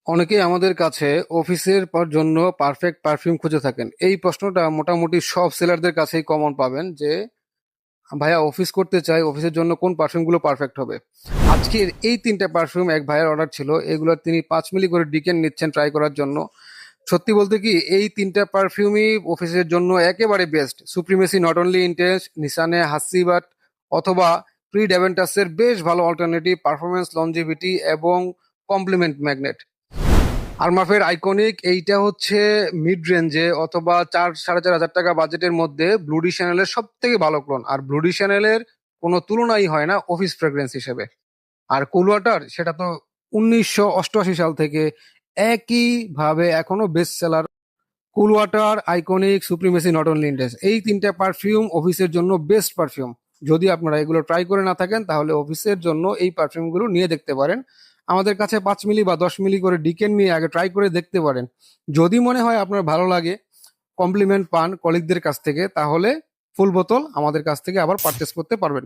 অনেকেই আমাদের কাছে অফিসের জন্য পারফেক্ট পারফিউম খুঁজে থাকেন। এই প্রশ্নটা মোটামুটি সব সেলারদের কাছেই কমন পাবেন যে ভাইয়া অফিস করতে চাই, অফিসের জন্য কোন পারফিউমগুলো পারফেক্ট হবে। আজকের এই তিনটা পারফিউম এক ভাইয়ের অর্ডার ছিল, এগুলো তিনি 5 মিলি করে ডিকেন নিচ্ছেন ট্রাই করার জন্য। সত্যি বলতে কি এই তিনটা পারফিউমই অফিসের জন্য একেবারে best. Supremacy not only intense, Nishane Hacivat অথবা প্রি ড্যাভেন্টাসের বেশ ভালো অল্টারনেটিভ পারফরমেন্স, লঞ্জিভিটি এবং কমপ্লিমেন্ট ম্যাগনেট। আরমাফের আইকনিক এইটা হচ্ছে মিড রেঞ্জে অথবা 4-4.5 হাজার টাকা বাজেটের মধ্যে ব্লুডি শ্যানেলের সব থেকে ভালো ক্লোন, আর ব্লুডি শ্যানেলের কোনো তুলনাই হয় না অফিস ফ্রেগ্রেন্স হিসেবে। আর কুল ওয়াটার সেটা তো 1988 সাল থেকে একই ভাবে এখনো best seller. Cool water, iconic, supremacy, not only intense, এই তিনটা পারফিউম অফিসের জন্য বেস্ট পারফিউম। যদি আপনারা এগুলো ট্রাই করে না থাকেন তাহলে অফিসের জন্য এই পারফিউমগুলো নিয়ে দেখতে পারেন। আমাদের কাছে 5 মিলি বা 10 মিলি করে ডিকেন নিয়ে আগে ট্রাই করে দেখতে পারেন। যদি মনে হয় আপনার ভালো লাগে, কমপ্লিমেন্ট পান কলিগদের কাছ থেকে, তাহলে ফুল বোতল আমাদের কাছ থেকে আবার পারচেস করতে পারবেন।